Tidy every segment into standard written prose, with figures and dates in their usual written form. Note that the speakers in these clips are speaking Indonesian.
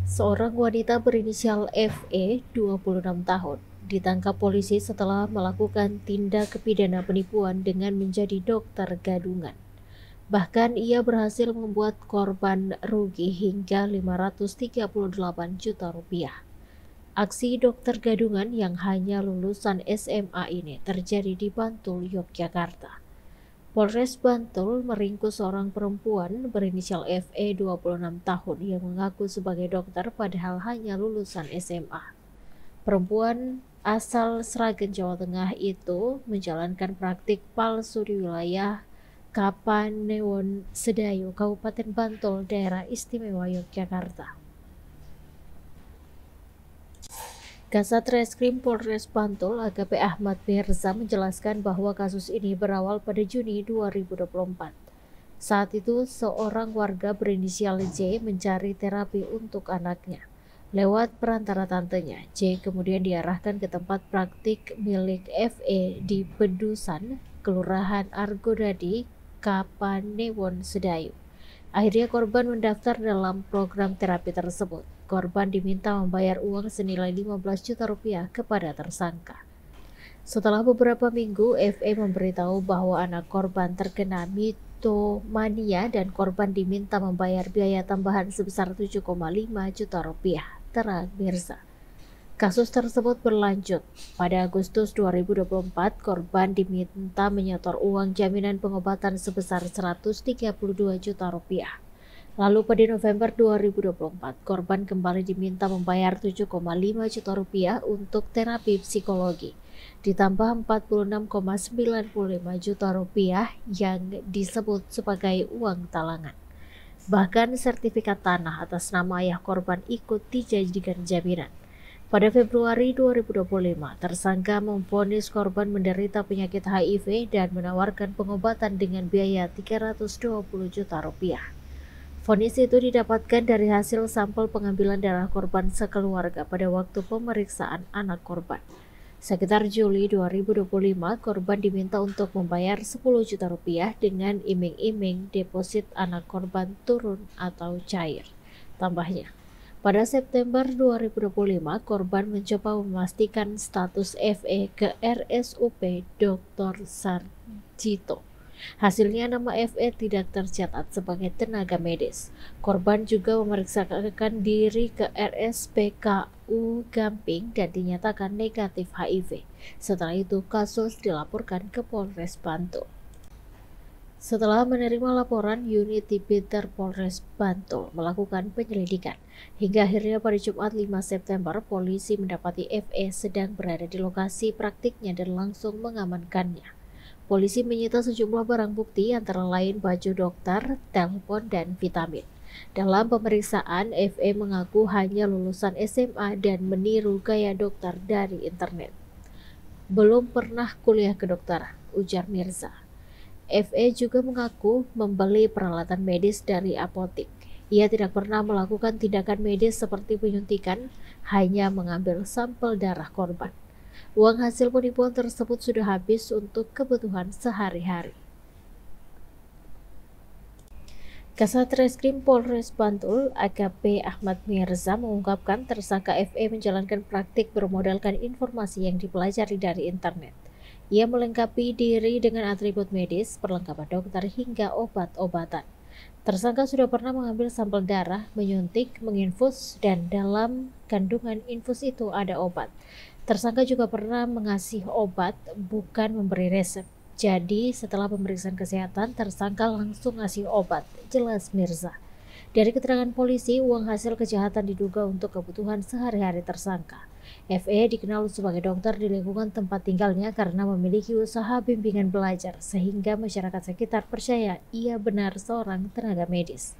Seorang wanita berinisial FE, 26 tahun, ditangkap polisi setelah melakukan tindak pidana penipuan dengan menjadi dokter gadungan. Bahkan ia berhasil membuat korban rugi hingga 538 juta rupiah. Aksi dokter gadungan yang hanya lulusan SMA ini terjadi di Bantul, Yogyakarta. Polres Bantul meringkus seorang perempuan berinisial FE 26 tahun yang mengaku sebagai dokter padahal hanya lulusan SMA. Perempuan asal Sragen, Jawa Tengah itu menjalankan praktik palsu di wilayah Kapanewon Sedayu, Kabupaten Bantul, Daerah Istimewa Yogyakarta. Kasat Reskrim Polres Bantul AKP Ahmad Mirza menjelaskan bahwa kasus ini berawal pada Juni 2024. Saat itu, seorang warga berinisial J mencari terapi untuk anaknya. Lewat perantara tantenya, J kemudian diarahkan ke tempat praktik milik FE di Pedusan, Kelurahan Argodadi, Kapanewon Sedayu. Akhirnya korban mendaftar dalam program terapi tersebut. Korban diminta membayar uang senilai 15 juta rupiah kepada tersangka. Setelah beberapa minggu, FE memberitahu bahwa anak korban terkena mitomania dan korban diminta membayar biaya tambahan sebesar 7,5 juta rupiah, terang Mirza. Kasus tersebut berlanjut. Pada Agustus 2024, korban diminta menyetor uang jaminan pengobatan sebesar 132 juta rupiah. Lalu pada November 2024, korban kembali diminta membayar 7,5 juta rupiah untuk terapi psikologi, ditambah 46,95 juta rupiah yang disebut sebagai uang talangan. Bahkan sertifikat tanah atas nama ayah korban ikut dijadikan jaminan. Pada Februari 2025, tersangka memvonis korban menderita penyakit HIV dan menawarkan pengobatan dengan biaya 320 juta rupiah. Vonis itu didapatkan dari hasil sampel pengambilan darah korban sekeluarga pada waktu pemeriksaan anak korban. Sekitar Juli 2025, korban diminta untuk membayar 10 juta rupiah dengan iming-iming deposit anak korban turun atau cair. Tambahnya, pada September 2025, korban mencoba memastikan status FE ke RSUP Dr. Sarjito. Hasilnya nama FE tidak tercatat sebagai tenaga medis. Korban juga memeriksakan diri ke RSPKU Gamping dan dinyatakan negatif HIV. Setelah itu kasus dilaporkan ke Polres Bantul. Setelah menerima laporan, unit Tipiter Polres Bantul melakukan penyelidikan. Hingga akhirnya pada Jumat 5 September, polisi mendapati FE sedang berada di lokasi praktiknya dan langsung mengamankannya. Polisi menyita sejumlah barang bukti antara lain baju dokter, telepon, dan vitamin. Dalam pemeriksaan, FE mengaku hanya lulusan SMA dan meniru gaya dokter dari internet. Belum pernah kuliah kedokteran, ujar Mirza. FE juga mengaku membeli peralatan medis dari apotik. Ia tidak pernah melakukan tindakan medis seperti penyuntikan, hanya mengambil sampel darah korban. Uang hasil penipuan tersebut sudah habis untuk kebutuhan sehari-hari. Kasat Reskrim Polres Bantul AKP Ahmad Mirza mengungkapkan tersangka FE menjalankan praktik bermodalkan informasi yang dipelajari dari internet. Ia melengkapi diri dengan atribut medis, perlengkapan dokter hingga obat-obatan. Tersangka sudah pernah mengambil sampel darah, menyuntik, menginfus, dan dalam kandungan infus itu ada obat. Tersangka juga pernah mengasih obat, bukan memberi resep. Jadi setelah pemeriksaan kesehatan, tersangka langsung ngasih obat, jelas Mirza. Dari keterangan polisi, uang hasil kejahatan diduga untuk kebutuhan sehari-hari tersangka. FE dikenal sebagai dokter di lingkungan tempat tinggalnya karena memiliki usaha bimbingan belajar, sehingga masyarakat sekitar percaya ia benar seorang tenaga medis.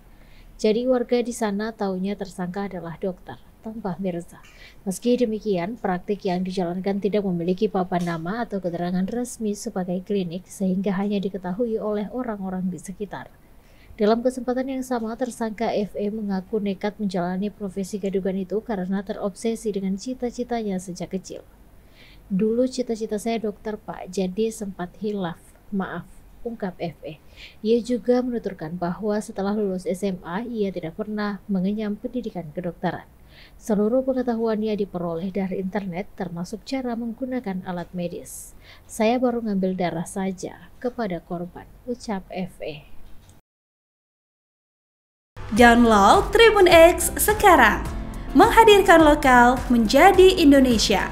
Jadi warga di sana taunya tersangka adalah dokter, tambah Mirza. Meski demikian, praktik yang dijalankan tidak memiliki papan nama atau keterangan resmi sebagai klinik sehingga hanya diketahui oleh orang-orang di sekitar. Dalam kesempatan yang sama, tersangka FE mengaku nekat menjalani profesi gadungan itu karena terobsesi dengan cita-citanya sejak kecil. Dulu cita-cita saya dokter, Pak, jadi sempat hilaf. Maaf. ungkap FE. Ia juga menuturkan bahwa setelah lulus SMA, ia tidak pernah mengenyam pendidikan kedokteran. Seluruh pengetahuannya diperoleh dari internet, termasuk cara menggunakan alat medis. Saya baru ngambil darah saja kepada korban, ucap FE. Download Tribun X sekarang, menghadirkan lokal menjadi Indonesia.